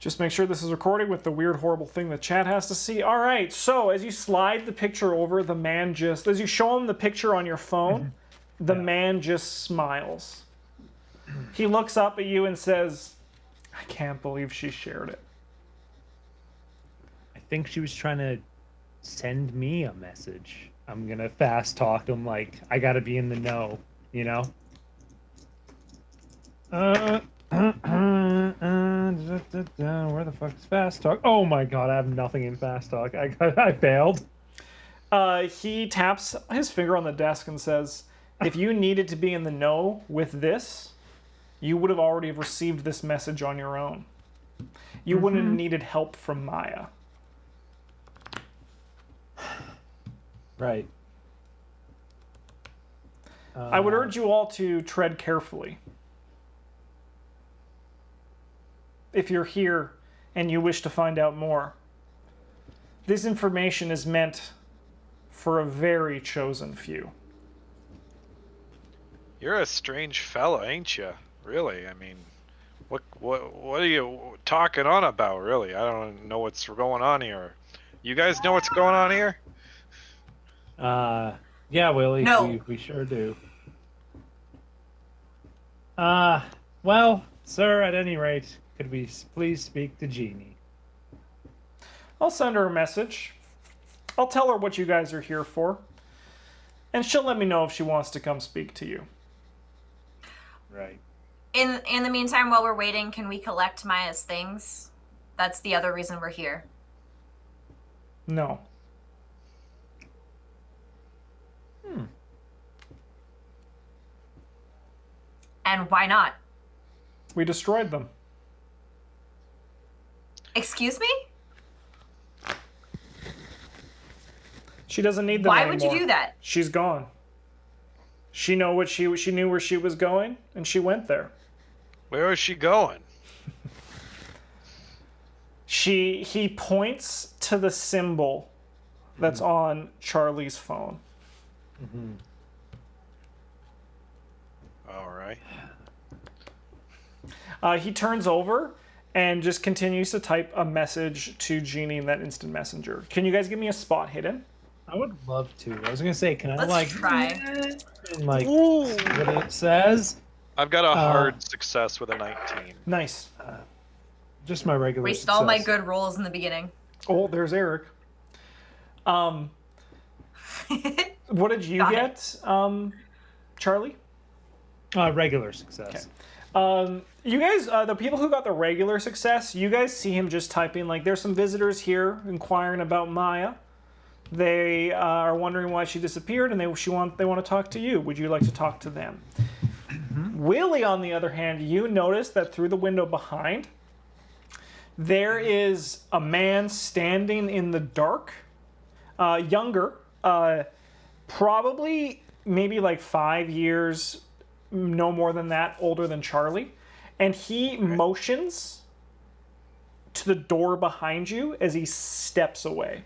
Just make sure this is recording with the weird, horrible thing that chat has to see. All right, so as you slide the picture over, the man just... As you show him the picture on your phone, the man just smiles. He looks up at you and says, I can't believe she shared it. I think she was trying to send me a message. I'm gonna fast talk him like I gotta be in the know, you know? Where the fuck is fast talk? Oh my god, I have nothing in fast talk. I failed. He taps his finger on the desk and says, if you needed to be in the know with this, you would have already received this message on your own. You wouldn't have needed help from Maya. Right. I would urge you all to tread carefully. If you're here and you wish to find out more. This information is meant for a very chosen few. You're a strange fella, ain't you? Really? I mean, what are you talking on about, really? I don't know what's going on here. You guys know what's going on here? Yeah, Willie, No. we sure do. Well, sir, at any rate, could we please speak to Jeannie? I'll send her a message. I'll tell her what you guys are here for. And she'll let me know if she wants to come speak to you. Right. In the meantime, while we're waiting, can we collect Maya's things? That's the other reason we're here. No. And why not? We destroyed them. Excuse me? She doesn't need them Why anymore. would you do that? She's gone. She knew where she was going, and she went there. Where is she going? He points to the symbol that's on Charlie's phone. All right. He turns over and just continues to type a message to Jeannie in that instant messenger. Can you guys give me a spot hidden? I would love to. I was gonna say, can I Let's try. and like see what it says? I've got a hard success with a 19. Nice. Just my regular Waste success. all my good rolls in the beginning. Oh, there's Eric. What did you Got it. get, Charlie? Regular success. You guys, the people who got the regular success, you guys see him just typing, like, there's some visitors here inquiring about Maya. They are wondering why she disappeared, and they want to talk to you. Would you like to talk to them? Willie, on the other hand, you notice that through the window behind, there is a man standing in the dark, younger, probably maybe like 5 years, no more than that, older than Charlie. And he motions to the door behind you as he steps away.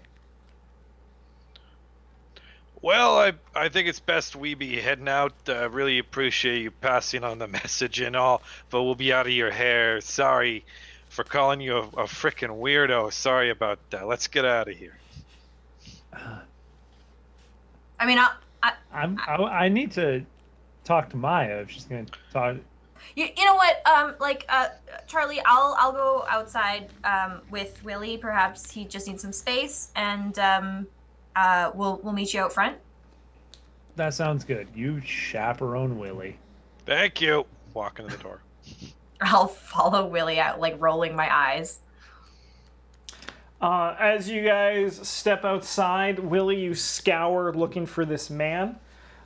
Well, I think it's best we be heading out. Really appreciate you passing on the message and all, but we'll be out of your hair. Sorry for calling you a frickin' weirdo. Sorry about that. Let's get out of here. I mean, I need to talk to Maya if she's gonna talk. you know what? Charlie, I'll go outside with Willie. Perhaps he just needs some space, and we'll meet you out front. That sounds good. You chaperone Willie. Thank you. Walk into the door. I'll follow Willie out, like rolling my eyes. As you guys step outside, Willie, you scour looking for this man.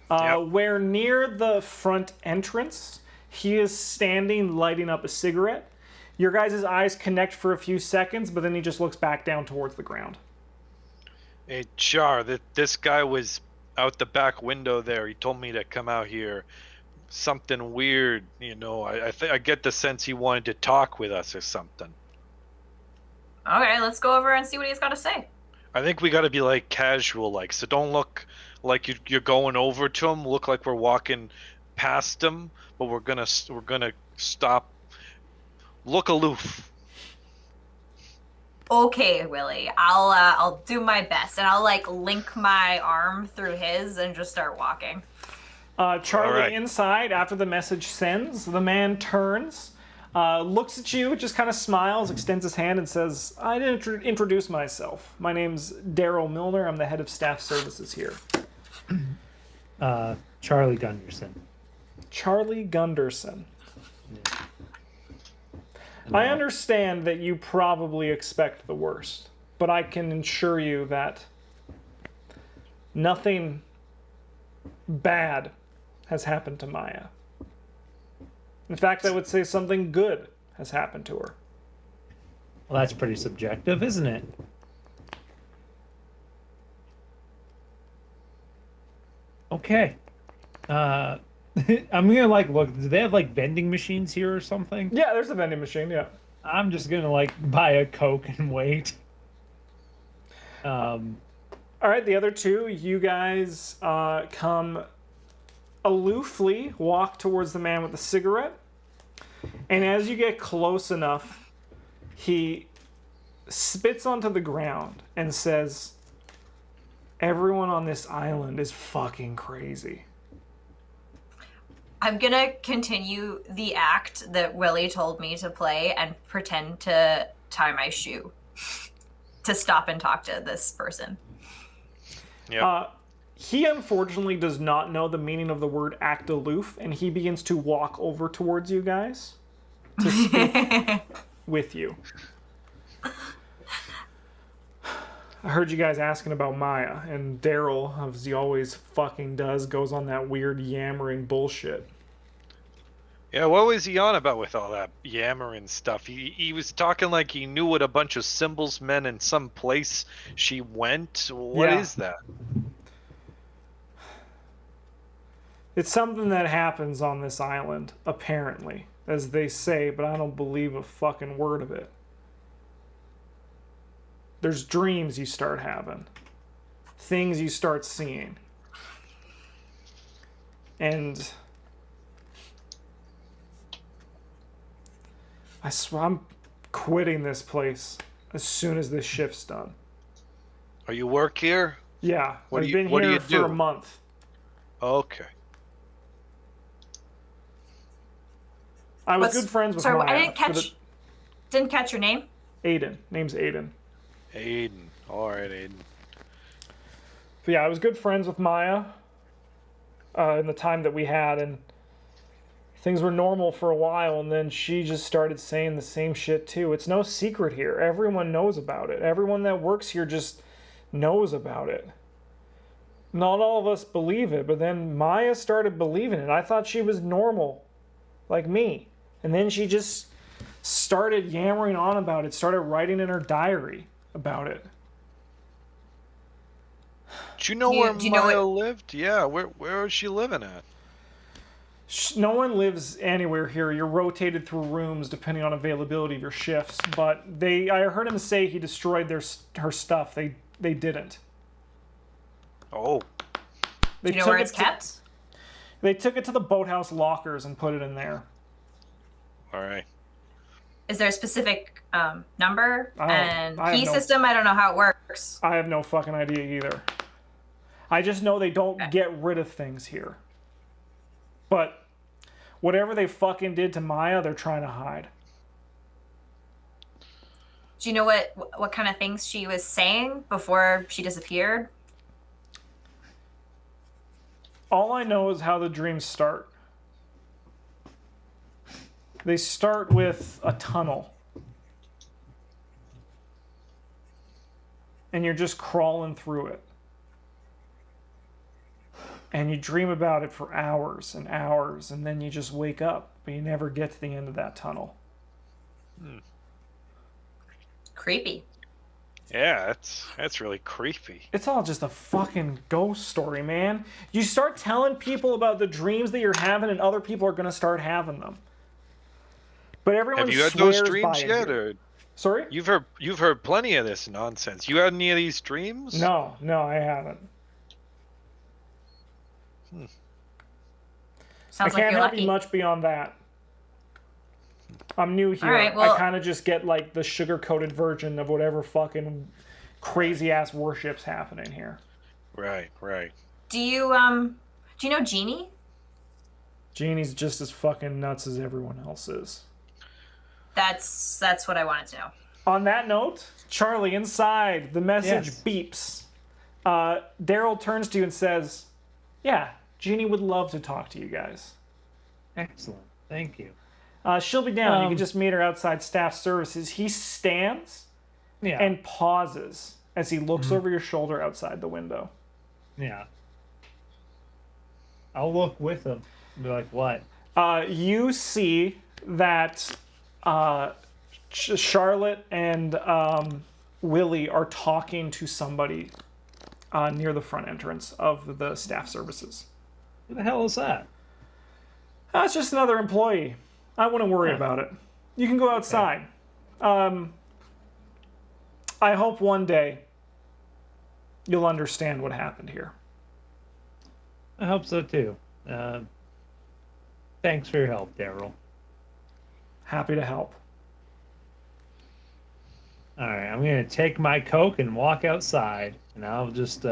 Where near the front entrance, he is standing lighting up a cigarette. Your guys' eyes connect for a few seconds, but then he just looks back down towards the ground. Hey, Char, this guy was out the back window there. He told me to come out here. Something weird, you know. I get the sense he wanted to talk with us or something. Okay, let's go over and see what he's got to say. I think we got to be like casual, like, so don't look like you're going over to him. Look like we're walking past him, but we're gonna stop. Look aloof. Okay, Willie. I'll do my best, and I'll like link my arm through his and just start walking. Charlie, Alright. inside, after the message sends, the man turns, looks at you, just kind of smiles, extends his hand, and says, I didn't introduce myself. My name's Daryl Milner. I'm the head of staff services here. Charlie Gunderson. Charlie Gunderson. Yeah. I understand that you probably expect the worst, but I can assure you that nothing bad has happened to Maya. In fact, I would say something good has happened to her. Well, that's pretty subjective, isn't it? Okay. I'm gonna like look. Do they have like vending machines here or something? Yeah, there's a vending machine, yeah. I'm just gonna like buy a Coke and wait. All right, the other two, you guys come aloofly, walk towards the man with the cigarette, and as you get close enough, he spits onto the ground and says, everyone on this island is fucking crazy. I'm gonna continue the act that Willie told me to play and pretend to tie my shoe to stop and talk to this person. Yeah. He unfortunately does not know the meaning of the word act aloof, and he begins to walk over towards you guys to speak with you. I heard you guys asking about Maya, and Daryl, as he always fucking does, goes on that weird yammering bullshit. Yeah, what was he on about with all that yammering stuff? He was talking like he knew what a bunch of symbols meant in some place she went. What is Yeah. that? It's something that happens on this island, apparently, as they say, but I don't believe a fucking word of it. There's dreams you start having, things you start seeing. And I swear I'm quitting this place as soon as this shift's done. Are you work here? Yeah, What I've do you- been what do here you for do? a month. Okay. I was What's- good friends with Sorry, Maya. I didn't for didn't catch your name. Aiden. Name's Aiden. Aiden. All right, Aiden. But yeah, I was good friends with Maya in the time that we had, and things were normal for a while, and then she just started saying the same shit too. It's no secret here. Everyone knows about it. Everyone that works here just knows about it. Not all of us believe it, but then Maya started believing it. I thought she was normal, like me. And then she just started yammering on about it, started writing in her diary about it. Do you know Do you- where do you know Maya lived? Yeah, where is she living at? No one lives anywhere here. You're rotated through rooms depending on availability of your shifts. But I heard him say he destroyed her stuff. They didn't. Oh, They Do you know where took it's it to- kept? They took it to the boathouse lockers and put it in there. all right. Is there a specific number I and have key no- system? I don't know how it works. I have no fucking idea either. I just know they don't Okay. get rid of things here. But whatever they fucking did to Maya, they're trying to hide. Do you know what kind of things she was saying before she disappeared? All I know is how the dreams start. They start with a tunnel. And you're just crawling through it. And you dream about it for hours and hours, and then you just wake up, but you never get to the end of that tunnel. Creepy. Yeah, that's really creepy. It's all just a fucking ghost story, man. You start telling people about the dreams that you're having, and other people are gonna start having them. But everyone Have you had swears those by dreams it yet, here. or Sorry? you've heard plenty of this nonsense? You had any of these dreams? No, I haven't. Sounds I like can't you're help lucky. you much beyond that. I'm new here. All right, well- I kind of just get like the sugar-coated version of whatever fucking crazy-ass worship's happening here. Right. Do you know Jeannie? Jeannie's just as fucking nuts as everyone else is. That's what I wanted to know. On that note, Charlie, inside, the message Yes. beeps. Daryl turns to you and says, yeah, Jeannie would love to talk to you guys. Excellent. Thank you. She'll be down. You can just meet her outside staff services. He stands Yeah. and pauses as he looks over your shoulder outside the window. Yeah. I'll look with him. Be like, what? You see that Charlotte and Willie are talking to somebody near the front entrance of the staff services. Who the hell is that? It's just another employee. I wouldn't worry Huh. about it. You can go outside. I hope one day you'll understand what happened here. I hope so too. Thanks for your help, Daryl. Happy to help. All right, I'm gonna take my Coke and walk outside, and I'll just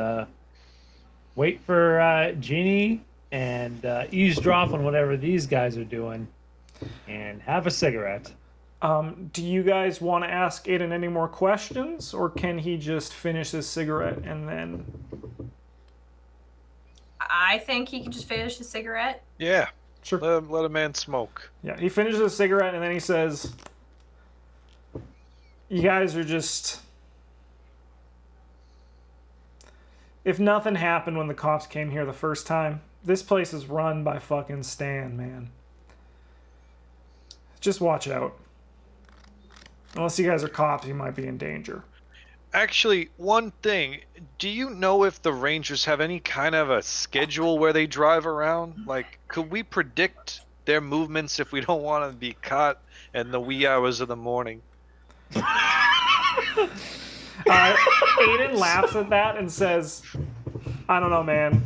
wait for Jeannie and eavesdrop on whatever these guys are doing, and have a cigarette. Do you guys want to ask Aiden any more questions, or can he just finish his cigarette and then... I think he can just finish his cigarette. Yeah. Sure. Let a man smoke. Yeah, he finishes his cigarette and then he says, you guys are just... If nothing happened when the cops came here the first time, this place is run by fucking Stan, man. Just watch out. Unless you guys are cops, you might be in danger. Actually, one thing. Do you know if the Rangers have any kind of a schedule where they drive around? Like, could we predict their movements if we don't want to be caught in the wee hours of the morning? Aiden laughs at that and says, I don't know, man.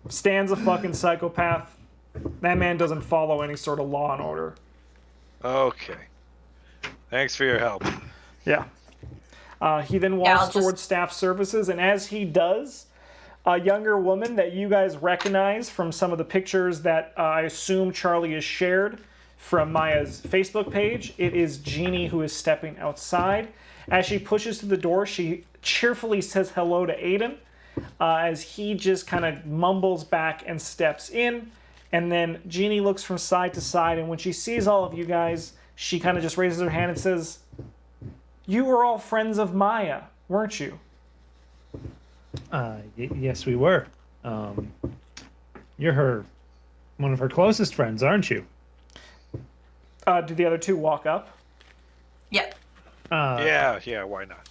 Stan's a fucking psychopath. That man doesn't follow any sort of law and order. Okay. Thanks for your help. Yeah. He then I'll walks just- towards staff services, and as he does, a younger woman that you guys recognize from some of the pictures that I assume Charlie has shared from Maya's Facebook page, it is Jeannie who is stepping outside. As she pushes to the door, she cheerfully says hello to Aiden, as he just kind of mumbles back and steps in. And then Jeannie looks from side to side, and when she sees all of you guys, she kind of just raises her hand and says, you were all friends of Maya, weren't you? Yes, we were. You're one of her closest friends, aren't you? Do the other two walk up? Yep. Yeah, why not?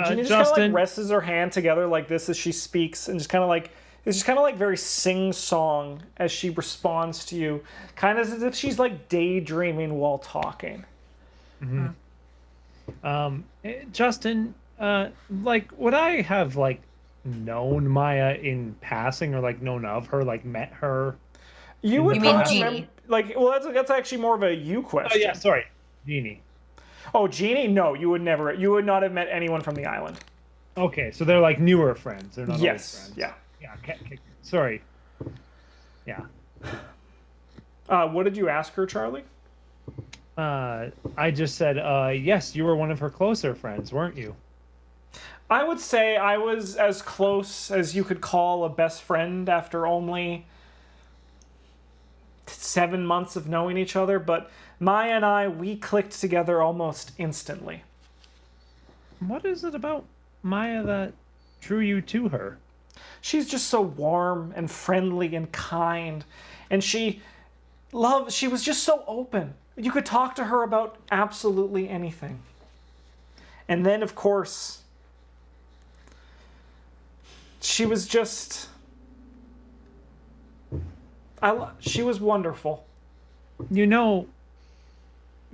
Jeannie just kind of Justin? like rests her hand together like this as she speaks, and just kind of like it's just kind of like very sing-song as she responds to you, kind of as if she's like daydreaming while talking. Justin, like, would I have like known Maya in passing, or like known of her, like met her? You would You mean probably Jeannie? well, that's actually more of a you question. Oh yeah, sorry, Jeannie. Oh, Jeannie? No, you would not have met anyone from the island. Okay, so they're like newer friends. They're not old Yes. friends. Yeah. Yeah. Okay, sorry. Yeah. What did you ask her, Charlie? I just said, yes, you were one of her closer friends, weren't you? I would say I was as close as you could call a best friend after only 7 months of knowing each other, but Maya and we clicked together almost instantly. What is it about Maya that drew you to her? She's just so warm and friendly and kind, and she was just so open. You could talk to her about absolutely anything. And then, of course, she was just... she was wonderful. You know,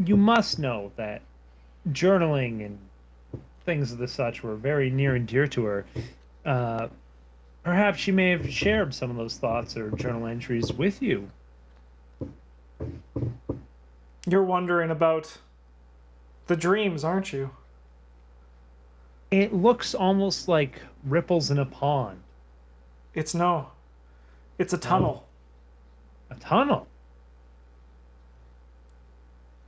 you must know that journaling and things of the such were very near and dear to her. Perhaps she may have shared some of those thoughts or journal entries with you. You're wondering about the dreams, aren't you? It looks almost like ripples in a pond. It's a tunnel. A tunnel.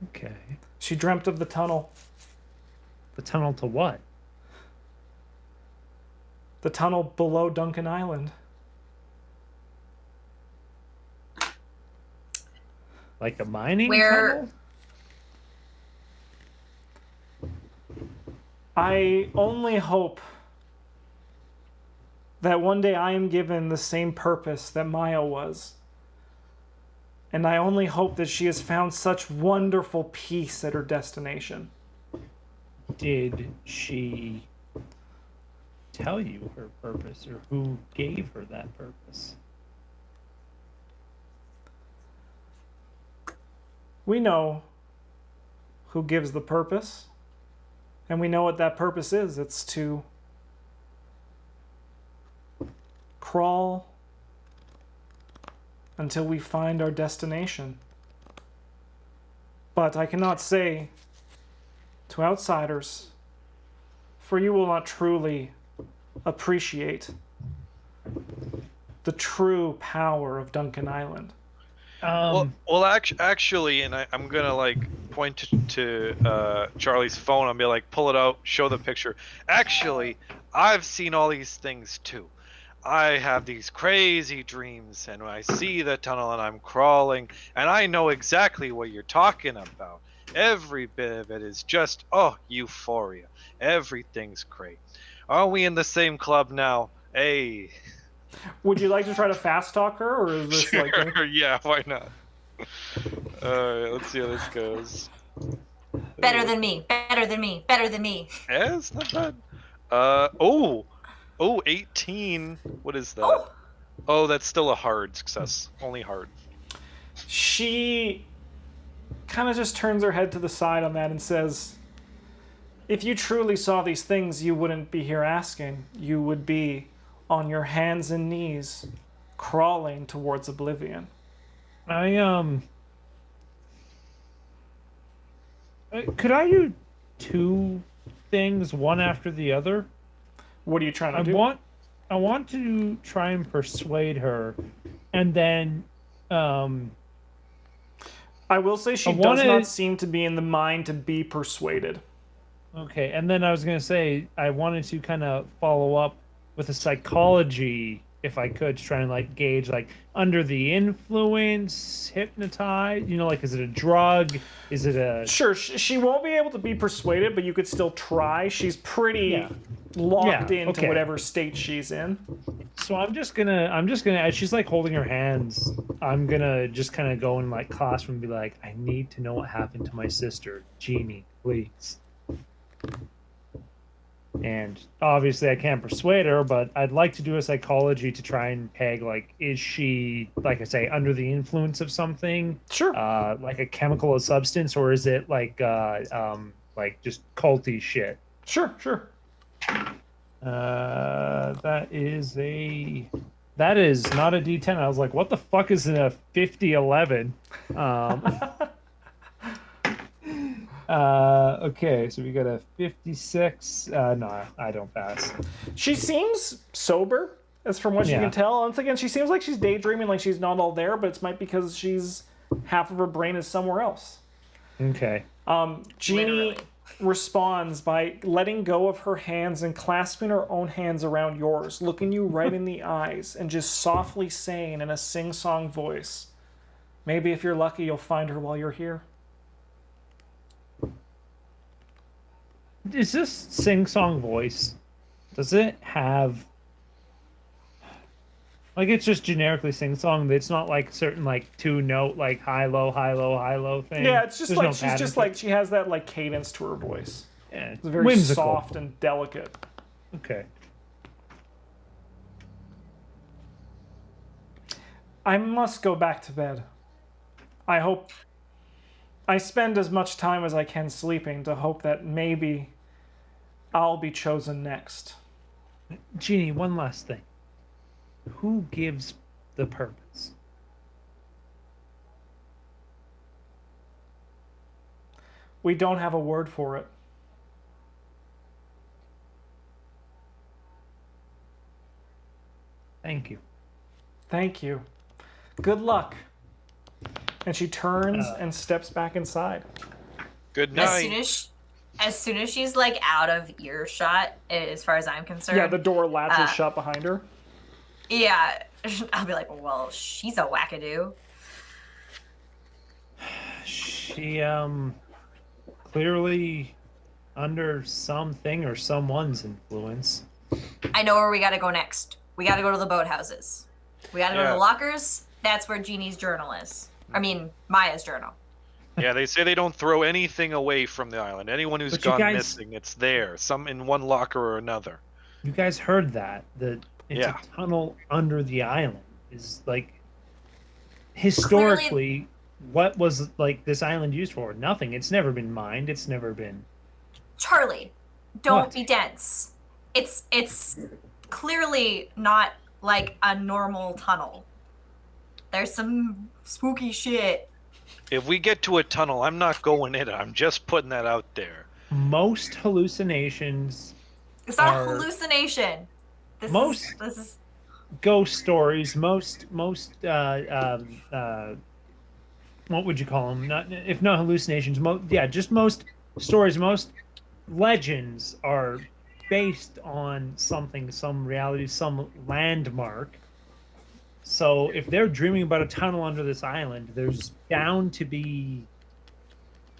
Okay. She dreamt of the tunnel. The tunnel to what? The tunnel below Duncan Island. Like a mining Where- tunnel? I only hope that one day I am given the same purpose that Maya was. And I only hope that she has found such wonderful peace at her destination. Did she tell you her purpose, or who gave her that purpose? We know who gives the purpose, and we know what that purpose is. It's to crawl until we find our destination. But I cannot say to outsiders, for you will not truly appreciate the true power of Duncan Island. Well, actually, and I'm gonna like point to Charlie's phone and be like, pull it out, show the picture. Actually, I've seen all these things too. I have these crazy dreams, and when I see the tunnel and I'm crawling, and I know exactly what you're talking about. Every bit of it is just, euphoria. Everything's great. Are we in the same club now? Hey. Would you like to try to fast talk her, or is this like... Sure, yeah, why not? Alright, let's see how this goes. Better than me. Better than me. Better than me. Yeah, it's not bad. 18. What is that? Oh, that's still a hard success. Only hard. She kind of just turns her head to the side on that and says, if you truly saw these things, you wouldn't be here asking. You would be on your hands and knees, crawling towards oblivion. Could I do two things, one after the other? What are you trying to do? I want to try and persuade her, and then I will say she does not seem to be in the mind to be persuaded. Okay, and then I was gonna say I wanted to kind of follow up with a psychology, if I could, to try and like gauge like under the influence, hypnotized. You know, like is it a drug? Is it a... Sure, she won't be able to be persuaded, but you could still try. She's pretty locked into whatever state she's in. So I'm just gonna, as she's like holding her hands, I'm gonna just kind of go in like classroom and be like, I need to know what happened to my sister, Jeannie, please. And obviously I can't persuade her, but I'd like to do a psychology to try and peg, like, is she, like I say, under the influence of something? Sure. Like a chemical or substance, or is it like just culty shit? Sure. That is not a D10. I was like, what the fuck is a 50-11? Okay, so we got a 56. No, I don't pass. She seems sober, as from what you can tell. Once again, she seems like she's daydreaming, like she's not all there, but it's might because she's half of her brain is somewhere else. Okay. Jeannie responds by letting go of her hands and clasping her own hands around yours, looking you right in the eyes, and just softly saying in a sing-song voice, maybe if you're lucky, you'll find her while you're here. Is this sing-song voice, does it have, like, it's just generically sing-song, but it's not like certain like two-note like high-low thing? Yeah, it's just There's like no she's pattern just to like it? she has that like cadence to her voice. Yeah, It's very whimsical. soft and delicate. Okay. I must go back to bed. I hope I spend as much time as I can sleeping to hope that maybe I'll be chosen next. Jeannie, one last thing. Who gives the purpose? We don't have a word for it. Thank you. Thank you. Good luck. And she turns and steps back inside. Good As night. soon as she's like out of earshot, as far as I'm concerned. Yeah, the door latches shut behind her. Yeah, I'll be like, well, she's a wackadoo. She clearly under something or someone's influence. I know where we gotta go next. We gotta go to the boathouses. We gotta go to Yeah. the lockers. That's where Jeannie's journal is. I mean, Maya's journal. Yeah, they say they don't throw anything away from the island. Anyone who's But you gone guys- missing, it's there. Some in one locker or another. You guys heard that? It's Yeah. a tunnel under the island. Is like historically, what was like this island used for? Nothing. It's never been mined. It's never been. Charlie, don't What? be dense. It's clearly not like a normal tunnel. There's some spooky shit. If we get to a tunnel, I'm not going in it. I'm just putting that out there. Most hallucinations, It's not a Are- hallucination. This is ghost stories, most what would you call them? Not if not hallucinations. Just most stories, most legends are based on something, some reality, some landmark. So if they're dreaming about a tunnel under this island, there's bound to be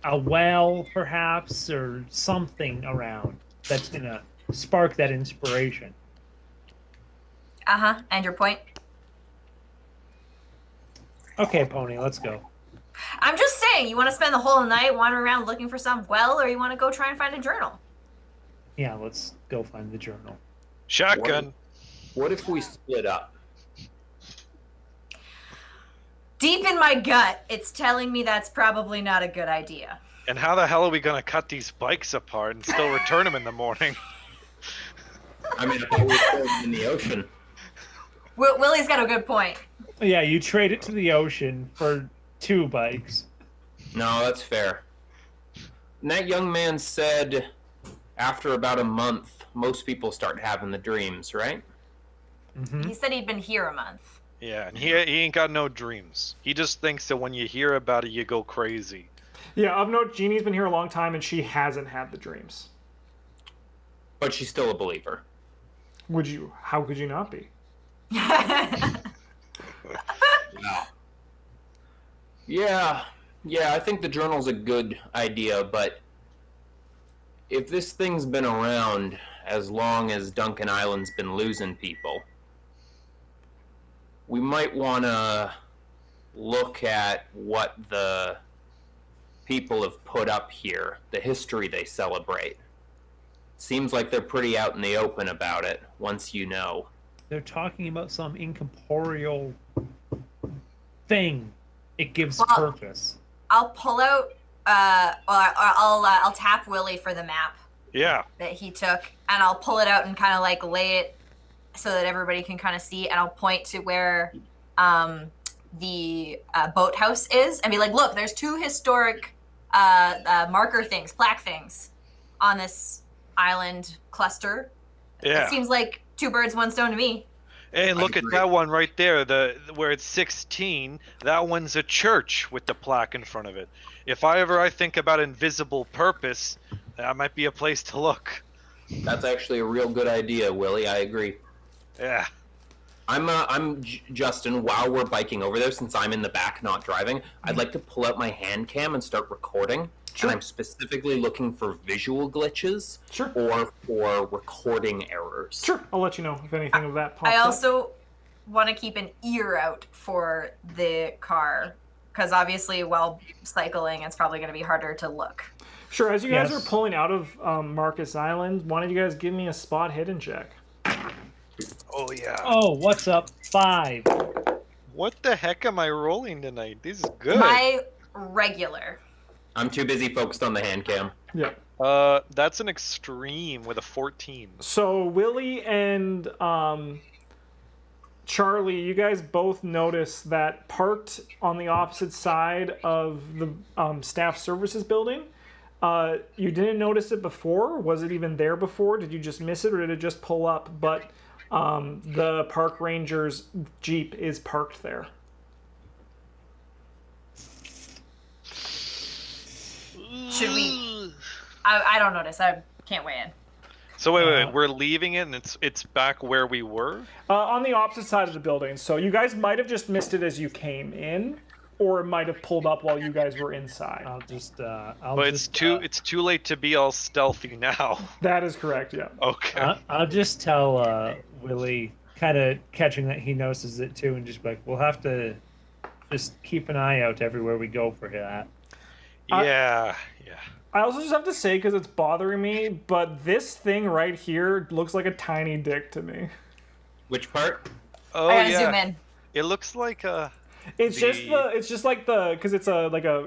a well, perhaps, or something around that's gonna spark that inspiration. And your point? Okay, Pony, let's go. I'm just saying, you want to spend the whole night wandering around looking for some well, or you want to go try and find a journal? Yeah, let's go find the journal. Shotgun. What if we split up? Deep in my gut, it's telling me that's probably not a good idea. And how the hell are we gonna cut these bikes apart and still return them in the morning? I mean, if I was thrown in the ocean. Willie's got a good point. Yeah, you trade it to the ocean for 2 bikes. No, that's fair. And that young man said after about a month, most people start having the dreams, right? Mm-hmm. He said he'd been here a month. Yeah, and he ain't got no dreams. He just thinks that when you hear about it, you go crazy. Yeah, of note, Jeannie's been here a long time and she hasn't had the dreams. But she's still a believer. Would you? How could you not be? Wow. Yeah, I think the journal's a good idea, but if this thing's been around as long as Duncan Island's been losing people, we might want to look at what the people have put up here, the history they celebrate. Seems like they're pretty out in the open about it, once you know. They're talking about some incorporeal thing. It gives Well, purpose. I'll pull out, I'll tap Willie for the map Yeah. that he took, and I'll pull it out and kind of like lay it so that everybody can kind of see, and I'll point to where the boathouse is and be like, look, there's 2 historic marker things, plaque things on this island cluster. Yeah. It seems like 2 birds, 1 stone to me. And look at agree. that one right there, the where it's 16. That one's a church with the plaque in front of it. If I think about invisible purpose, that might be a place to look. That's actually a real good idea, Willie. I agree. Yeah. I'm Justin. While we're biking over there, since I'm in the back, not driving, I'd like to pull out my hand cam and start recording. Sure. And I'm specifically looking for visual glitches Sure. or for recording errors. Sure, I'll let you know if anything of that pops I up. also want to keep an ear out for the car, because obviously while cycling, it's probably going to be harder to look. Sure, as you guys Yes. are pulling out of Marcus Island, why don't you guys give me a spot hidden check? Oh yeah. Oh, what's up? 5. What the heck am I rolling tonight? This is good. My regular. I'm too busy focused on the hand cam. Yeah. That's an extreme with a 14. So Willie and Charlie, you guys both notice that parked on the opposite side of the staff services building You didn't notice it before? Was it even there before? Did you just miss it, or did it just pull up? But the park ranger's Jeep is parked there. Should we? I don't notice. I can't weigh in. So wait, we're leaving it, and it's back where we were. On the opposite side of the building. So you guys might have just missed it as you came in, or it might have pulled up while you guys were inside. But it's too late to be all stealthy now. That is correct. Yeah. Okay. I'll just tell Willie, kind of catching that he notices it too, and just be like, we'll have to just keep an eye out everywhere we go for that. Yeah. I also just have to say, because it's bothering me, but this thing right here looks like a tiny dick to me. Which part? Oh I gotta yeah. zoom in. It looks like a. It's just like because it's like a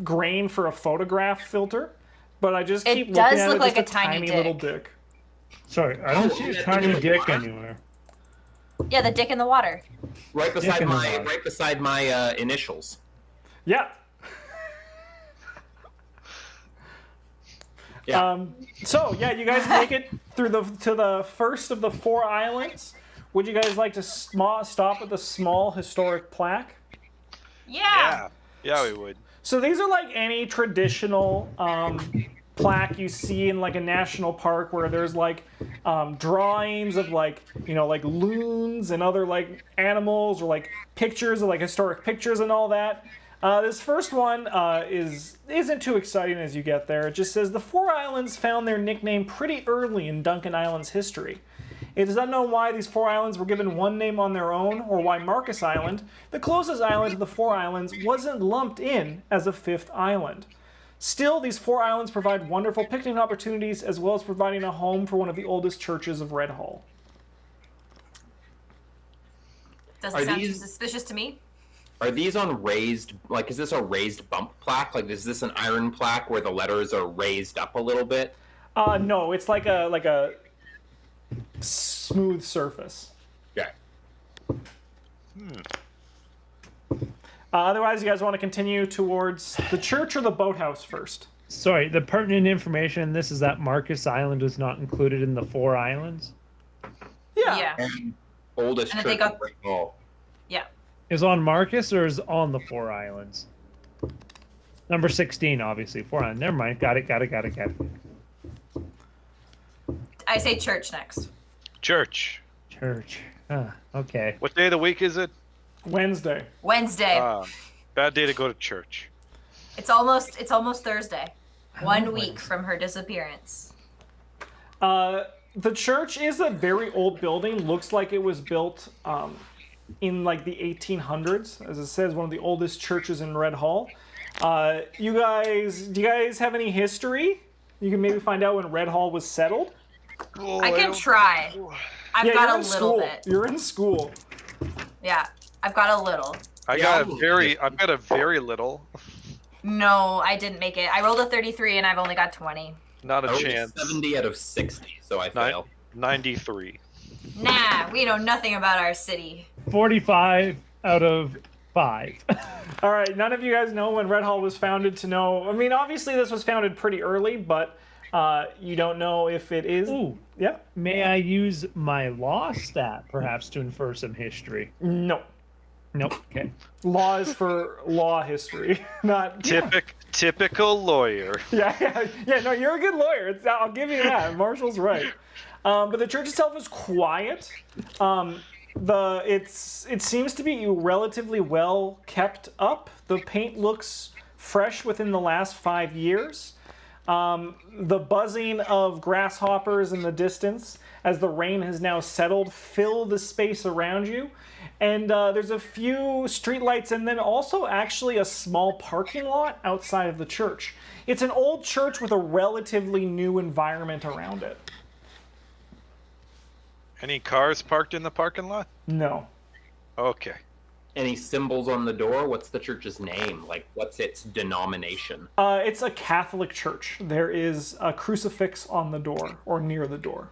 grain for a photograph filter, but I just keep looking at it. It does look like just a tiny little dick. dick. Sorry, I don't see a tiny dick anywhere. Yeah, the dick in the water. Right beside in the my water. right beside my initials. Yeah. Yeah. So yeah, you guys make it through to the first of the 4 islands. Would you guys like to stop at the small historic plaque? Yeah. Yeah, we would. So these are like any traditional plaque you see in like a national park, where there's like drawings of like loons and other like animals, or like pictures of like historic pictures and all that. This first one isn't too exciting as you get there. It just says the 4 islands found their nickname pretty early in Duncan Island's history. It is unknown why these 4 islands were given one name on their own, or why Marcus Island, the closest island to the 4 islands, wasn't lumped in as a 5th island. Still, these 4 islands provide wonderful picnic opportunities, as well as providing a home for one of the oldest churches of Red Hall. Doesn't sound too suspicious to me. Are these on raised, like, is this a raised bump plaque? Like, is this an iron plaque where the letters are raised up a little bit? No, it's like a smooth surface. Yeah. Otherwise, you guys want to continue towards the church or the boathouse first? Sorry, the pertinent information in this is that Marcus Island was not included in the 4 islands. Yeah. And oldest And church they got- of Red Hall. Yeah. Is on Marcus or is on the 4 islands? Number 16, obviously. 4 islands. Never mind. Got it. I say church next. Church. Church. Okay. What day of the week is it? Wednesday. Wednesday. Bad day to go to church. It's almost Thursday. One know week Wednesday. from her disappearance. The church is a very old building. Looks like it was built in like the 1800s. As it says, one of the oldest churches in Red Hall. Do you guys have any history? You can maybe find out when Red Hall was settled. Oh, I can try. I've Yeah, got you're a in little school. bit. You're in school. Yeah, I've got a little. I've got a very little. No, I didn't make it. I rolled a 33 and I've only got 20. Not a I rolled chance. 70 out of 60, so I fail. 93. Nah, we know nothing about our city. 45 out of 5. All right, none of you guys know when Red Hall was founded to know. I mean, obviously this was founded pretty early, but you don't know if it is. Ooh. Yeah? May I use my law stat, perhaps, to infer some history? No. Nope. Okay. Law is for law history, not... Typical lawyer. Yeah, no, you're a good lawyer. I'll give you that. Marshall's right. But the church itself is quiet. It seems to be relatively well kept up. The paint looks fresh within the last 5 years. The buzzing of grasshoppers in the distance, as the rain has now settled, fill the space around you. And there's a few streetlights, and then also actually a small parking lot outside of the church. It's an old church with a relatively new environment around it. Any cars parked in the parking lot? No. Okay. Any symbols on the door? What's the church's name? Like, what's its denomination? It's a Catholic church. There is a crucifix on the door, or near the door.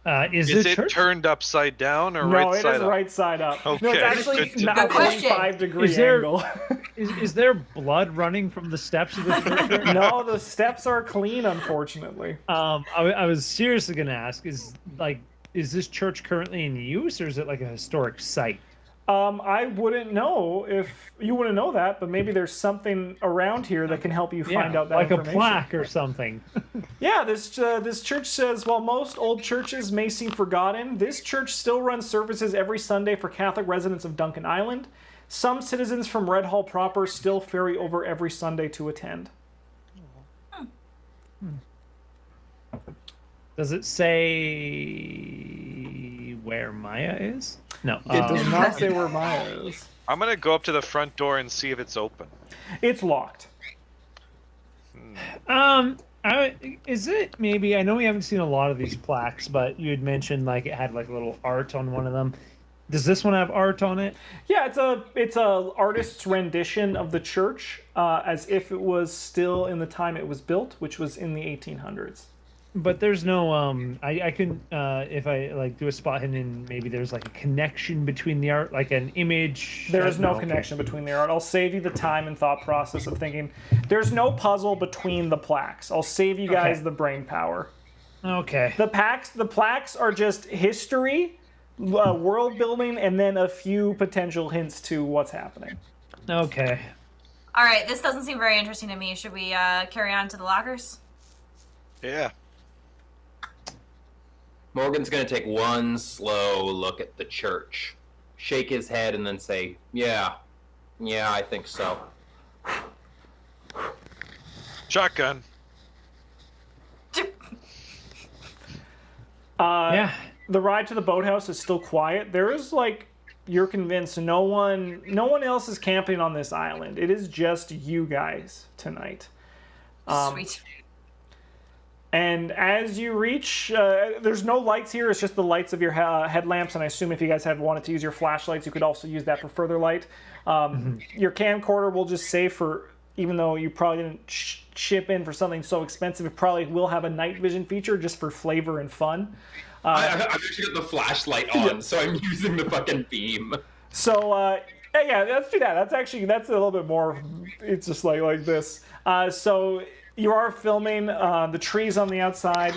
Is Is the it church? turned upside down or No, right it side is up? right side up. No, Okay, it's actually good to not know. a Good question. 45-degree Is there- angle. Is there blood running from the steps of the church? Right now? No, the steps are clean, unfortunately. I was seriously gonna ask: is this church currently in use, or is it like a historic site? I wouldn't know if you wouldn't know that, but maybe there's something around here that can help you find out that like information. a plaque or something. Yeah, this church says, while most old churches may seem forgotten, this church still runs services every Sunday for Catholic residents of Duncan Island. Some citizens from Red Hall proper still ferry over every Sunday to attend. Does it say where Maya is? No. It does not say where Maya is. I'm gonna go up to the front door and see if it's open. It's locked. Is it maybe? I know we haven't seen a lot of these plaques, but you had mentioned like it had like a little art on one of them. Does this one have art on it? Yeah, it's a artist's rendition of the church as if it was still in the time it was built, which was in the 1800s. But there's no I can if I like do a spot hidden and maybe there's like a connection between the art, like an image. There is no Okay. connection between the art. I'll save you the time and thought process of thinking. There's no puzzle between the plaques. I'll save you guys Okay. the brain power. Okay. The plaques are just history, world building, and then a few potential hints to what's happening. Okay. All right, this doesn't seem very interesting to me. Should we carry on to the lockers? Yeah. Morgan's gonna take one slow look at the church, shake his head, and then say, "Yeah, I think so." Shotgun. Yeah. The ride to the boathouse is still quiet. There is you're convinced no one else is camping on this island. It is just you guys tonight. Sweet. And as you reach, there's no lights here. It's just the lights of your headlamps. And I assume if you guys had wanted to use your flashlights, you could also use that for further light. Your camcorder will just say even though you probably didn't ship in for something so expensive, it probably will have a night vision feature just for flavor and fun. I've actually got the flashlight on, so I'm using the fucking beam. So, yeah, let's do that. That's a little bit more, it's just like this. So you are filming the trees on the outside.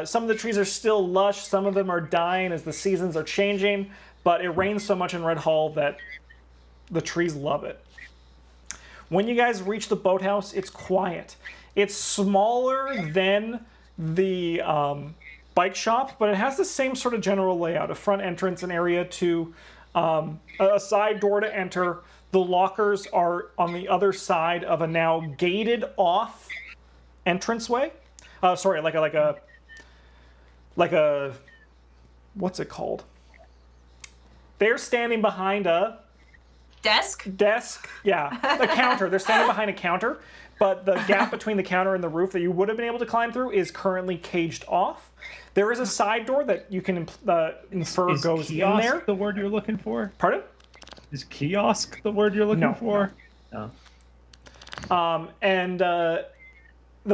Some of the trees are still lush. Some of them are dying as the seasons are changing. But it rains so much in Red Hall that the trees love it. When you guys reach the boathouse, it's quiet. It's smaller than the bike shop, but it has the same sort of general layout. A front entrance, an area to a side door to enter. The lockers are on the other side of a now gated off entranceway. Sorry, like a what's it called? They're standing behind a Desk? yeah, a counter. They're standing behind a counter, but the gap between the counter and the roof that you would have been able to climb through is currently caged off. There is a side door that you can infer Is goes in kiosk there. the word you're looking for? Pardon? Is kiosk the word you're looking No, for? No. And the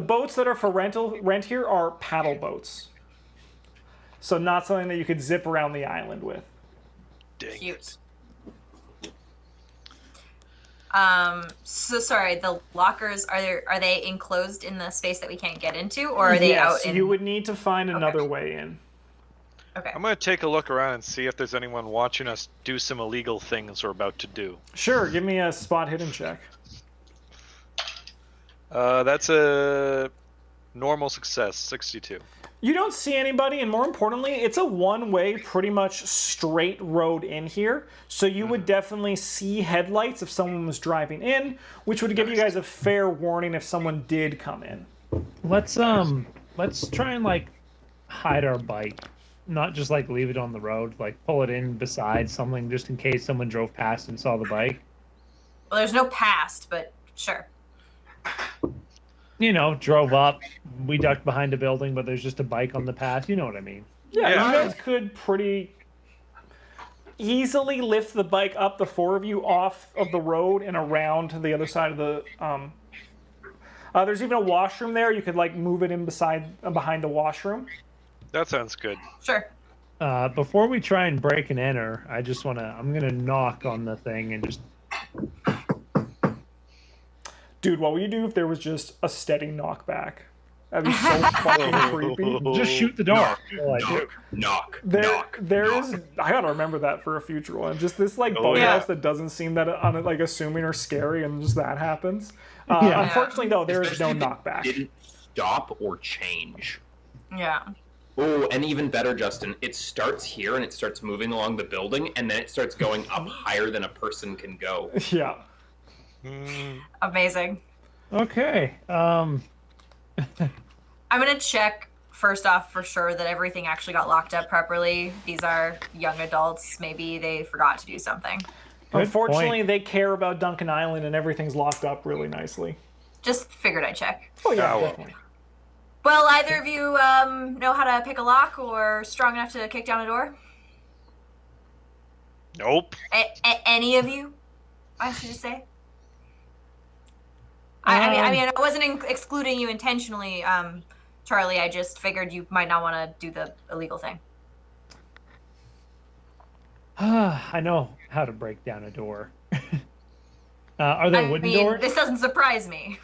boats that are for rent here are paddle boats. So not something that you could zip around the island with. Dang. Cute. So sorry, the lockers are they enclosed in the space that we can't get into, or are they Yes, out in? you would need to find another way in. Okay. I'm gonna take a look around and see if there's anyone watching us do some illegal things we're about to do. Sure, give me a spot hidden check. That's a normal success, 62. You don't see anybody, and more importantly, it's a one-way, pretty much straight road in here. So you would definitely see headlights if someone was driving in, which would give you guys a fair warning if someone did come in. Let's try and like hide our bike. Not just like leave it on the road, like pull it in beside something just in case someone drove past and saw the bike. Well, there's no past, but sure. You know, drove up, we ducked behind a building, but there's just a bike on the path. You know what I mean? Yeah, Yeah. you guys could pretty easily lift the bike up, the four of you, off of the road and around to the other side of the... there's even a washroom there. You could like move it in behind the washroom. That sounds good. Sure. Before we try and break and enter, I'm gonna knock on the thing and just. Dude, what would you do if there was just a steady knockback? That'd be so fucking creepy. Just shoot the door. Knock. I gotta remember that for a future one. Just this like Oh, boathouse yeah. that doesn't seem that like assuming or scary, and just that happens. Yeah. Unfortunately, though, there is no Especially if it knockback. Didn't stop or change. Yeah. Oh, and even better, Justin, it starts here and it starts moving along the building, and then it starts going up higher than a person can go. Yeah. Amazing. Okay. I'm gonna check first off for sure that everything actually got locked up properly. These are young adults. Maybe they forgot to do something. Good Unfortunately, point. they care about Duncan Island, and everything's locked up really nicely. Just figured I'd check. Oh yeah, Oh, well. definitely. Well, either of you know how to pick a lock or strong enough to kick down a door? Nope. Any of you, I should say. I mean, I wasn't excluding you intentionally, Charlie. I just figured you might not want to do the illegal thing. I know how to break down a door. Are they wooden doors? This doesn't surprise me.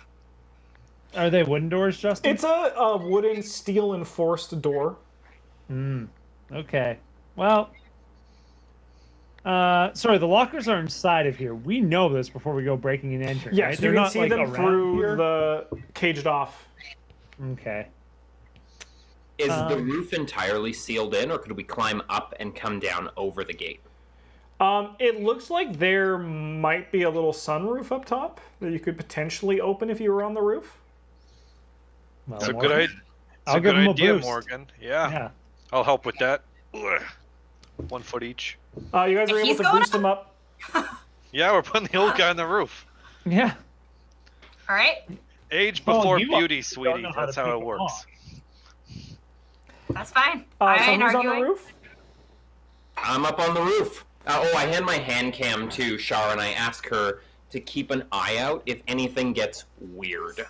Are they wooden doors, Justin? It's a wooden, steel enforced door. Okay. Well, sorry, the lockers are inside of here. We know this before we go breaking and entering. Yes, right? you They're can not see like them around through here? the caged off. Okay. Is the roof entirely sealed in, or could we climb up and come down over the gate? It looks like there might be a little sunroof up top that you could potentially open if you were on the roof. Well, It's a Morgan, good idea. I'll give him a idea, boost. Morgan. Yeah. Yeah. I'll help with that. Ugh. 1 foot each. You guys are able He's to going boost him up. Yeah, we're putting the old guy on the roof. Yeah. All right. Age Well, before you beauty, obviously don't sweetie. know how That's to how pick it them works. off. That's fine. So I ain't who's on the arguing. roof? I'm up on the roof. I hand my hand cam to Shar and I ask her to keep an eye out if anything gets weird.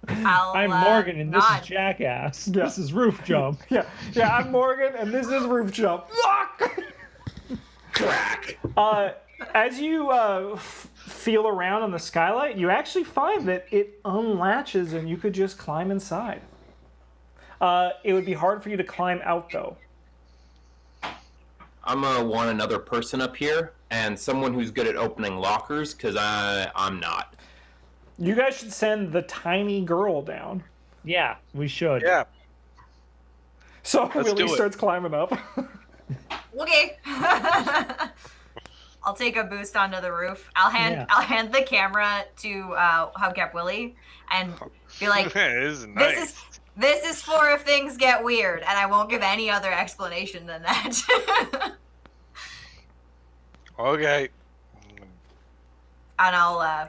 I'm I'm Morgan, and this nod. is Jackass. Yeah. This is Roof Jump. Yeah, I'm Morgan, and this is Roof Jump. Crack! As you feel around on the skylight, you actually find that it unlatches and you could just climb inside. It would be hard for you to climb out, though. I'm gonna want another person up here, and someone who's good at opening lockers, because I'm not. You guys should send the tiny girl down. Yeah, we should. Yeah. So Let's Willie do it. starts climbing up. Okay. I'll take a boost onto the roof. I'll hand the camera to Hubcap Willie and be like, This is nice. This is for if things get weird, and I won't give any other explanation than that. Okay. And I'll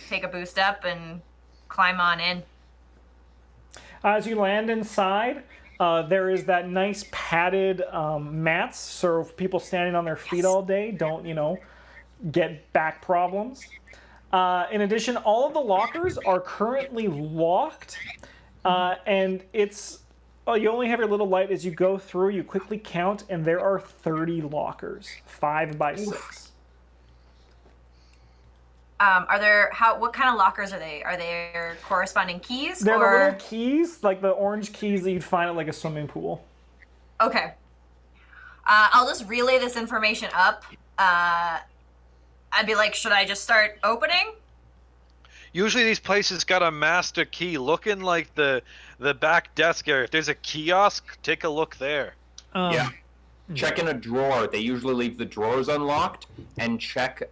take a boost up and climb on in. As you land inside, there is that nice padded mats, so if people standing on their feet all day don't, get back problems. In addition, all of the lockers are currently locked, and it's you only have your little light as you go through. You quickly count, and there are 30 lockers, 5 by 6. What kind of lockers are they? Are they corresponding keys? They're the or... little keys, like the orange keys that you'd find at like a swimming pool. Okay. I'll just relay this information up. I'd be like, should I just start opening? Usually these places got a master key looking like the back desk area. If there's a kiosk, take a look there. Yeah. Check in a drawer. They usually leave the drawers unlocked, and check.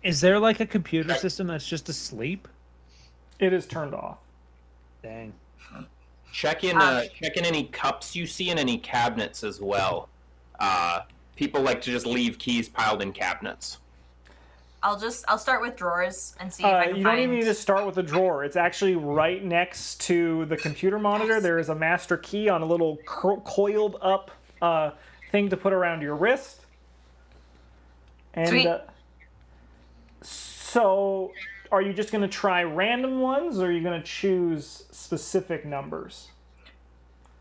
Is there like a computer system that's just asleep? It is turned off. Dang. Check in any cups you see in any cabinets as well. People like to just leave keys piled in cabinets. I'll start with drawers and see if I can You find... don't even need to start with the drawer. It's actually right next to the computer monitor. There is a master key on a little coiled up thing to put around your wrist. And Sweet. So, are you just going to try random ones, or are you going to choose specific numbers?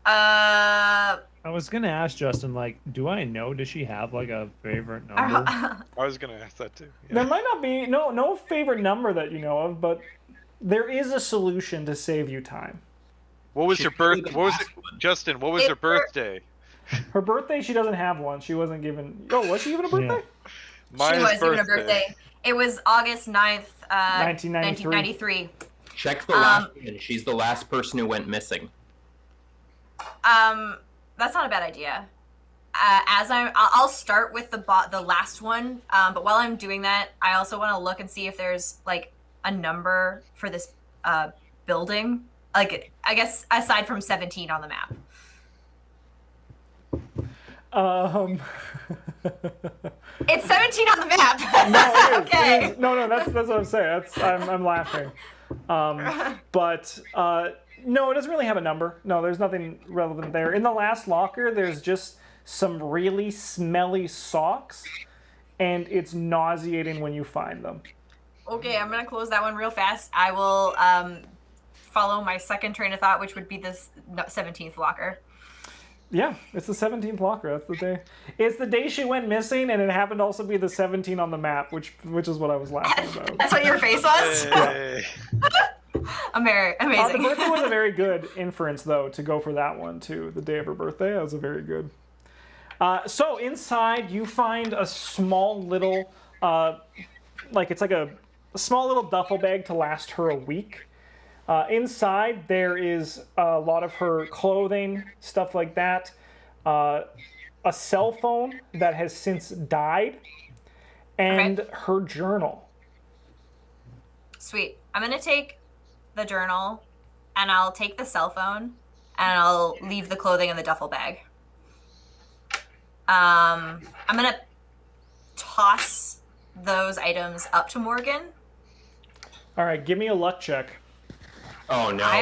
I was gonna ask Justin, like, do I know? Does she have like a favorite number? I was gonna ask that too. Yeah. There might not be no favorite number that you know of, but there is a solution to save you time. What was She's her probably birth? the What was last it, one. Justin? What was It her were- birthday? Her birthday, she doesn't have one. She wasn't given. Oh, was she given a birthday? Maya's she was given a birthday. It was August 9th, 1993. 1993. Check the last one. She's the last person who went missing. That's not a bad idea. I'll start with the last one. But while I'm doing that, I also want to look and see if there's like a number for this building. Like, I guess aside from 17 on the map. It's 17 on the map. No, it is. Okay. It is. No, that's what I'm saying. I'm laughing. But no, it doesn't really have a number. No, there's nothing relevant there. In the last locker, there's just some really smelly socks, and it's nauseating when you find them. Okay, I'm gonna close that one real fast. I will follow my second train of thought, which would be this 17th locker. Yeah, it's the 17th locker. That's the day. It's the day she went missing, and it happened to also be the 17 on the map, which is what I was laughing about. That's what your face was? Hey. The Amazing. birthday was a very good inference, though, to go for that one, too. The day of her birthday, that was a very good. So inside, you find a small little, it's like a small little duffel bag to last her a week. Inside, there is a lot of her clothing, stuff like that. A cell phone that has since died, and her journal. Sweet. I'm gonna take the journal, and I'll take the cell phone, and I'll leave the clothing in the duffel bag. I'm gonna toss those items up to Morgan. All right, give me a luck check. Oh no. I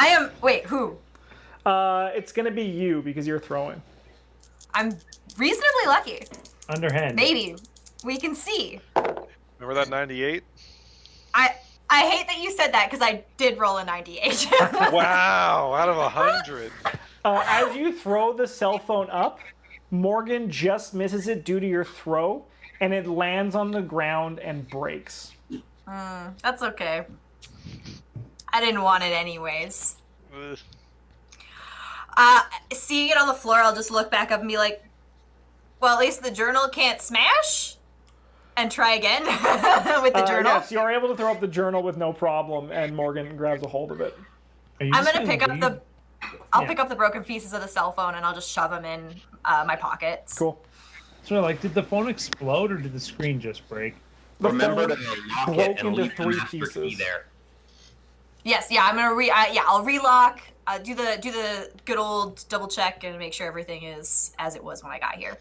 am. Wait, who? It's gonna be you because you're throwing. I'm reasonably lucky. Underhand. Maybe we can see. Remember that 98? I hate that you said that because I did roll a 98. Wow, out of 100. As you throw the cell phone up, Morgan just misses it due to your throw, and it lands on the ground and breaks. That's okay. I didn't want it anyways. Ugh. Seeing it on the floor, I'll just look back up and be like, well, at least the journal can't smash? And try again with the journal? Yes, you're able to throw up the journal with no problem, and Morgan grabs a hold of it. Are you I'm just gonna pick up leave? the... I'll pick up the broken pieces of the cell phone and I'll just shove them in my pockets. Cool. So, like, did the phone explode or did the screen just break? The Remember phone to lock broke it and into leave the 3 master key pieces. there. Yes, yeah, I'm gonna I'll relock, do the good old double check and make sure everything is as it was when I got here.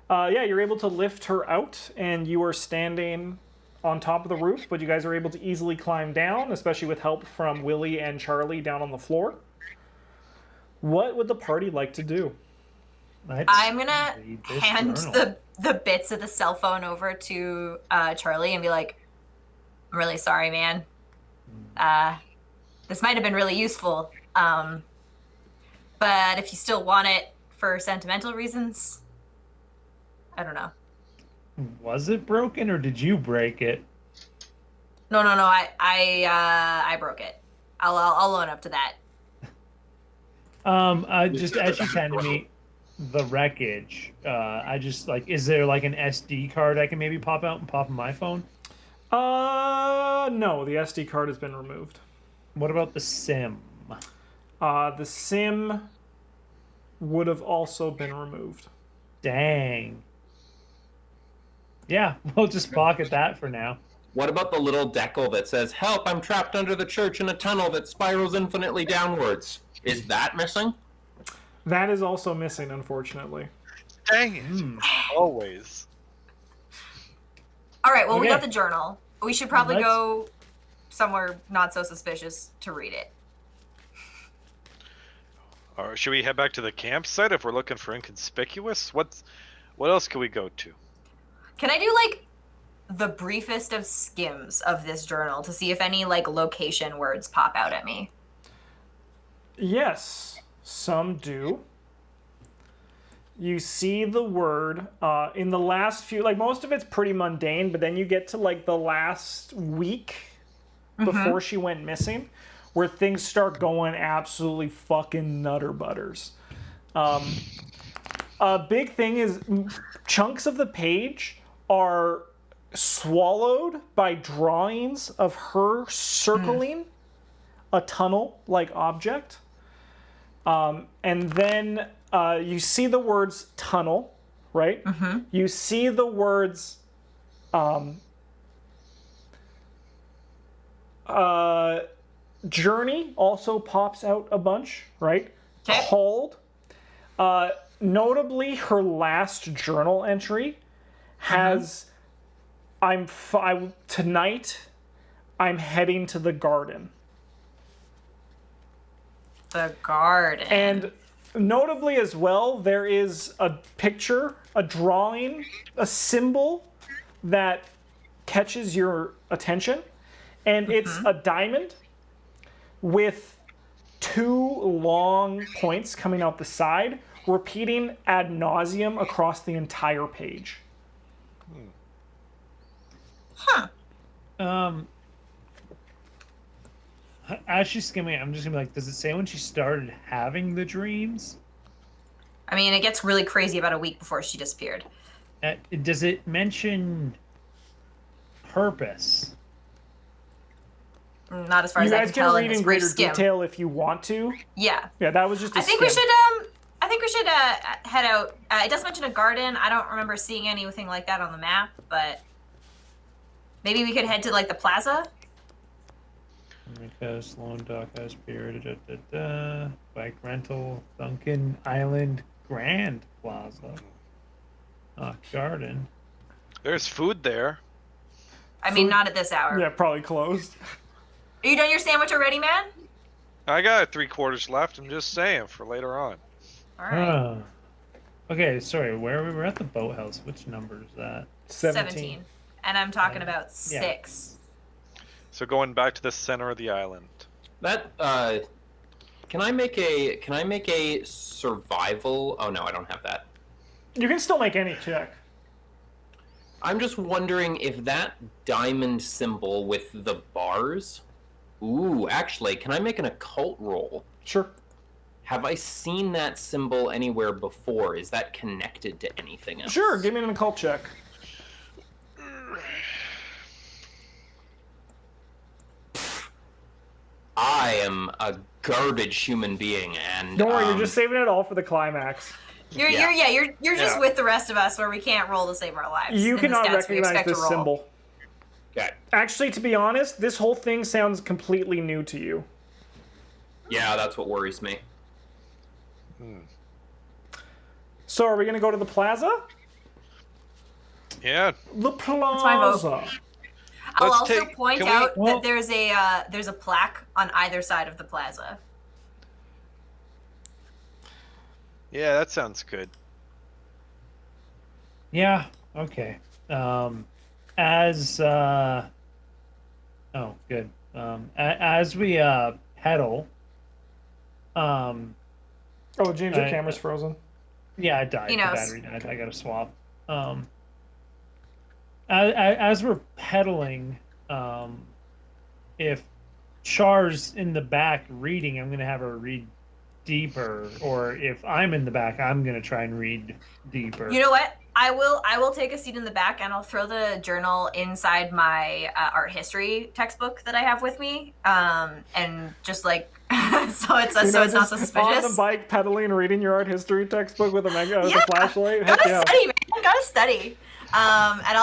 You're able to lift her out, and you are standing on top of the roof, but you guys are able to easily climb down, especially with help from Willie and Charlie down on the floor. What would the party like to do? I'm gonna read this hand journal. the bits of the cell phone over to Charlie and be like, I'm really sorry, man. This might have been really useful. But if you still want it for sentimental reasons, I don't know. Was it broken or did you break it? No. I broke it. I'll own up to that. Just as you handed me the wreckage, I just like, is there like an SD card I can maybe pop out and pop in my phone? No, the SD card has been removed. What about the SIM? The SIM would have also been removed. Dang. Yeah, we'll just pocket that for now. What about the little decal that says, "Help, I'm trapped under the church in a tunnel that spirals infinitely downwards"? Is that missing? That is also missing, unfortunately. Dang it. Always. All right, well, we Okay. got the journal. We should probably Let's- go somewhere not so suspicious to read it. Or should we head back to the campsite if we're looking for inconspicuous? What else can we go to? Can I do like the briefest of skims of this journal to see if any like location words pop out at me? Yes, some do. You see the word in the last few, like most of it's pretty mundane, but then you get to like the last week before she went missing, where things start going absolutely fucking nutter butters. A big thing is chunks of the page are swallowed by drawings of her circling a tunnel-like object. And then you see the words tunnel, right? You see the words journey also pops out a bunch, right? Okay. Called. Notably, her last journal entry has tonight I'm heading to the garden. The garden. And notably as well, there is a picture, a drawing, a symbol that catches your attention. And it's a diamond with two long points coming out the side, repeating ad nauseum across the entire page. As she's skimming, I'm just gonna be like, does it say when she started having the dreams? I mean, it gets really crazy about a week before she disappeared. Does it mention purpose? Not as far You as I guys can can tell in read this in brief greater skim. detail if you want to. Yeah. Yeah, that was just a I think we skim. should head out. It does mention a garden. I don't remember seeing anything like that on the map, but maybe we could head to like the plaza. Because Lone Dock has beer, bike rental, Duncan Island, Grand Plaza, garden. There's food there. I mean, not at this hour. Yeah, probably closed. Are you done your sandwich already, man? I got 3/4 left. I'm just saying for later on. All right. Okay, sorry, where we were at the boathouse. Which number is that? 17. And I'm talking about 6. So going back to the center of the island. That can I make a survival? Oh no, I don't have that. You can still make any check. I'm just wondering if that diamond symbol with the bars. Ooh, actually, can I make an occult roll? Sure. Have I seen that symbol anywhere before? Is that connected to anything else? Sure, give me an occult check. I am a garbage human being, and Don't worry, you're just saving it all for the climax. You're just with the rest of us where we can't roll to save our lives. You in the cannot stats we recognize expect to this roll. symbol. Okay. Actually, to be honest, this whole thing sounds completely new to you. Yeah, that's what worries me. So, are we going to go to the plaza? Yeah. The my vote. plaza. I'll Let's also take- point can we- out Well- that there's a plaque on either side of the plaza. Yeah, that sounds good. Yeah. Okay. As good. As we pedal. Oh, James, your I- camera's frozen. Yeah, it died. He The knows. battery died. I got to swap. As we're pedaling, if Char's in the back reading, I'm gonna have her read deeper, or if I'm in the back, I'm gonna try and read deeper. You know what? I will take a seat in the back and I'll throw the journal inside my art history textbook that I have with me, and just like so it's not so just suspicious. on the bike, pedaling, reading your art history textbook with a with Yeah. a flashlight. Heck Gotta yeah. study, man. Gotta study. And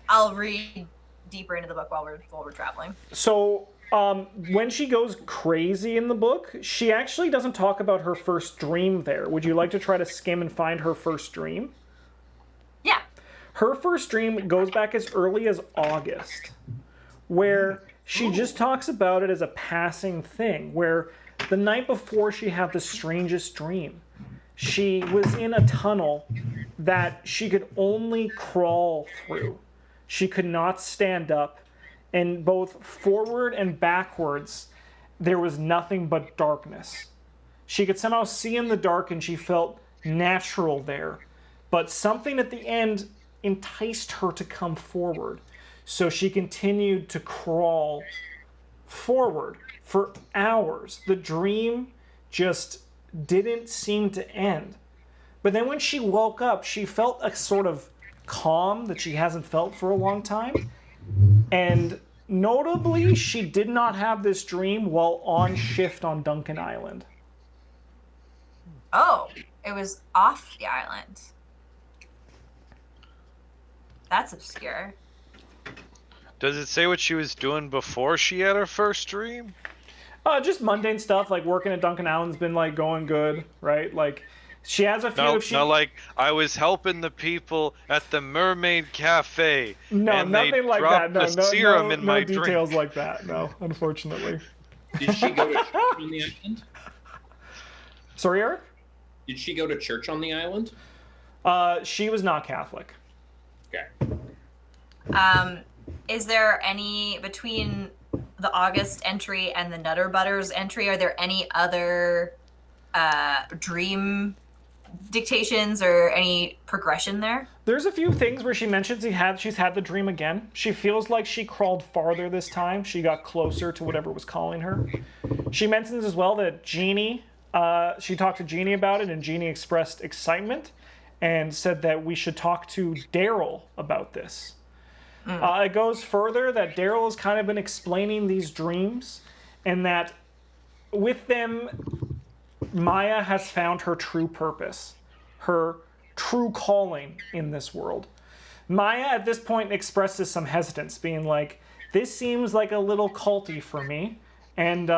I'll read deeper into the book while we're traveling. So, when she goes crazy in the book, she actually doesn't talk about her first dream there. Would you like to try to skim and find her first dream? Yeah. Her first dream goes back as early as August, where she just talks about it as a passing thing, where the night before she had the strangest dream. She was in a tunnel that she could only crawl through. She could not stand up, and both forward and backwards, there was nothing but darkness. She could somehow see in the dark, and she felt natural there. But something at the end enticed her to come forward. So she continued to crawl forward for hours. The dream just didn't seem to end. But then when she woke up, she felt a sort of calm that she hasn't felt for a long time. And notably, she did not have this dream while on shift on Duncan Island. Oh, it was off the island. That's obscure. Does it say what she was doing before she had her first dream? Just mundane stuff, like working at Duncan Island's been like going good, right? Like she has a few. No, like I was helping the people at the Mermaid Cafe. No, and nothing they like dropped that. the serum in my details drink. like that. No, unfortunately. Did she go to church on the island? Sorry, Eric? Did she go to church on the island? She was not Catholic. Okay. Is there any, between the August entry and the Nutter Butters entry, are there any other dream dictations or any progression there? There's a few things where she mentions she's had the dream again. She feels like she crawled farther this time. She got closer to whatever was calling her. She mentions as well that Jeannie, she talked to Jeannie about it, and Jeannie expressed excitement and said that we should talk to Daryl about this. It goes further that Daryl has kind of been explaining these dreams, and that with them, Maya has found her true purpose, her true calling in this world. Maya at this point expresses some hesitance, being like, this seems like a little culty for me, and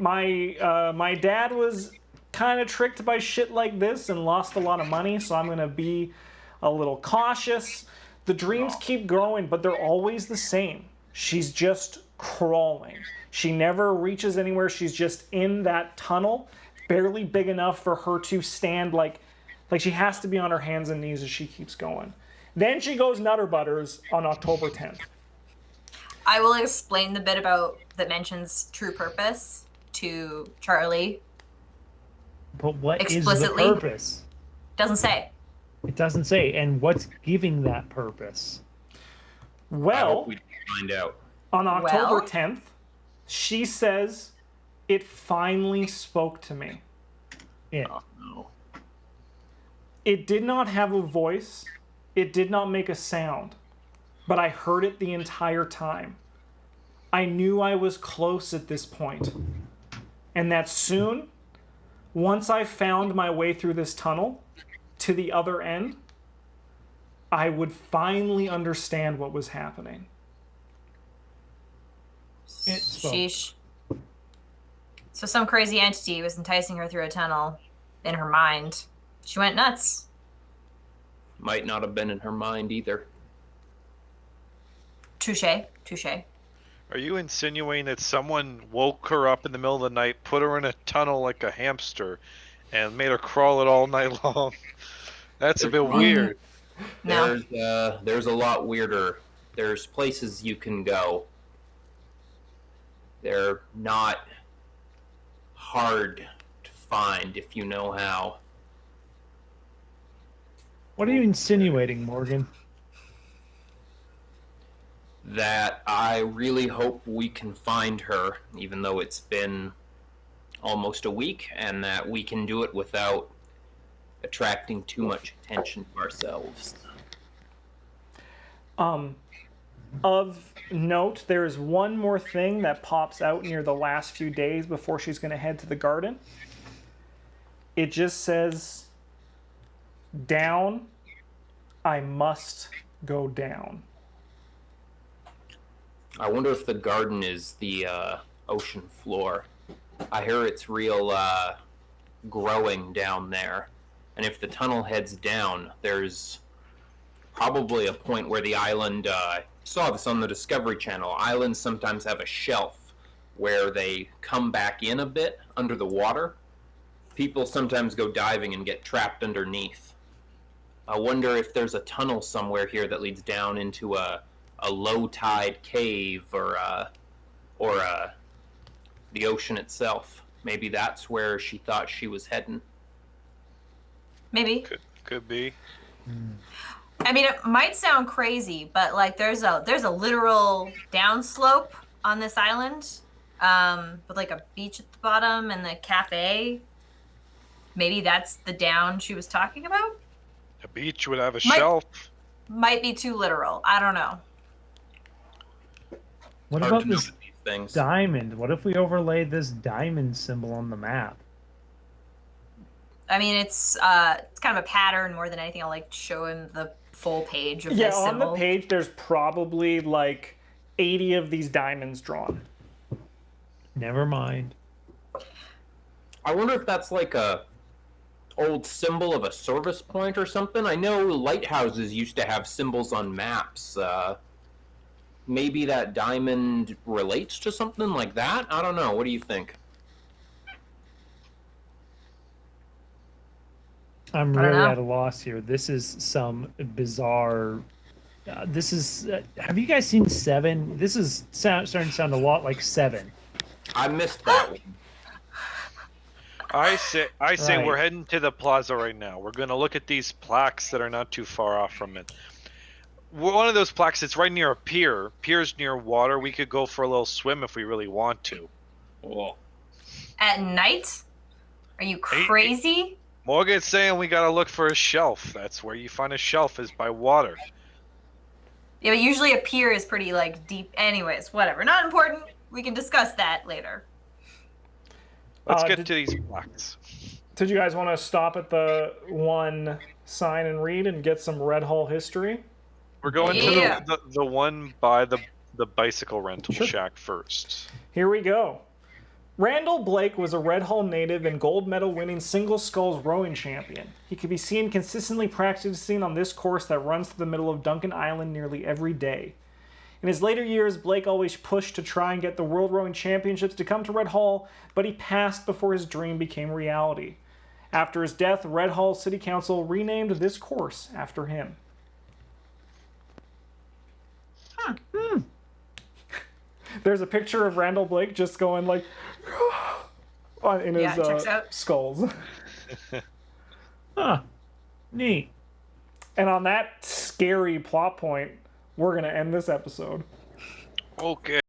my dad was kind of tricked by shit like this and lost a lot of money, so I'm going to be a little cautious. The dreams keep growing, but they're always the same. She's just crawling. She never reaches anywhere. She's just in that tunnel, barely big enough for her to stand like she has to be on her hands and knees as she keeps going. Then she goes Nutter Butters on October 10th. I will explain the bit about that mentions true purpose to Charlie. But what is the Explicitly? purpose? Doesn't say. It doesn't say. And what's giving that purpose? I Well, hope we find out. on October Well? 10th, she says, it finally spoke to me. Yeah. No. It did not have a voice. It did not make a sound. But I heard it the entire time. I knew I was close at this point. And that soon, once I found my way through this tunnel to the other end, I would finally understand what was happening. It spoke. Sheesh. So some crazy entity was enticing her through a tunnel in her mind. She went nuts. Might not have been in her mind either. Touche. Touche. Are you insinuating that someone woke her up in the middle of the night, put her in a tunnel like a hamster, and made her crawl it all night long? That's a bit weird. No. There's a lot weirder. There's places you can go. They're not hard to find if you know how. What are you insinuating, Morgan? That I really hope we can find her, even though it's been almost a week, and that we can do it without attracting too much attention to ourselves. Of note, there is one more thing that pops out near the last few days before she's going to head to the garden. It just says, down, I must go down. I wonder if the garden is the ocean floor. I hear it's real growing down there. And if the tunnel heads down, there's probably a point where the island, saw this on the Discovery Channel, islands sometimes have a shelf where they come back in a bit under the water. People sometimes go diving and get trapped underneath. I wonder if there's a tunnel somewhere here that leads down into a low tide cave or the ocean itself. Maybe that's where she thought she was heading. Maybe. Could be. I mean, it might sound crazy, but like there's a literal downslope on this island, with like a beach at the bottom and the cafe. Maybe that's the down she was talking about. A beach would have a Might- shelf. Might be too literal. I don't know. What Hard about to know this with these things. diamond? What if we overlaid this diamond symbol on the map? I mean, it's kind of a pattern more than anything. I'll like show him the full page of Yeah, this on symbol. the page, there's probably like 80 of these diamonds drawn. Never mind. I wonder if that's like a old symbol of a service point or something. I know lighthouses used to have symbols on maps. Maybe that diamond relates to something like that? I don't know. What do you think? I'm I don't really know. at a loss here. This is some bizarre. This is. Have you guys seen Seven? This is starting to sound a lot like Seven. I missed that one. I say Right. we're heading to the plaza right now. We're gonna look at these plaques that are not too far off from it. One of those plaques, it's right near a pier. Pier's near water. We could go for a little swim if we really want to. Oh, At night? Are you crazy? Morgan's saying we gotta look for a shelf. That's where you find a shelf, is by water. Yeah, but usually a pier is pretty like deep. Anyways, whatever. Not important. We can discuss that later. Let's get did- to these plaques. Did you guys want to stop at the one sign and read and get some Red Hull history? We're going Yeah. to the one by the bicycle rental Sure. shack first. Here we go. Randall Blake was a Red Hull native and gold medal winning single sculls rowing champion. He could be seen consistently practicing on this course that runs through the middle of Duncan Island nearly every day. In his later years, Blake always pushed to try and get the World Rowing Championships to come to Red Hull, but he passed before his dream became reality. After his death, Red Hull City Council renamed this course after him. There's a picture of Randall Blake just going like in his Yeah, it checks out. skulls. Huh. Neat. And on that scary plot point, we're going to end this episode. Okay.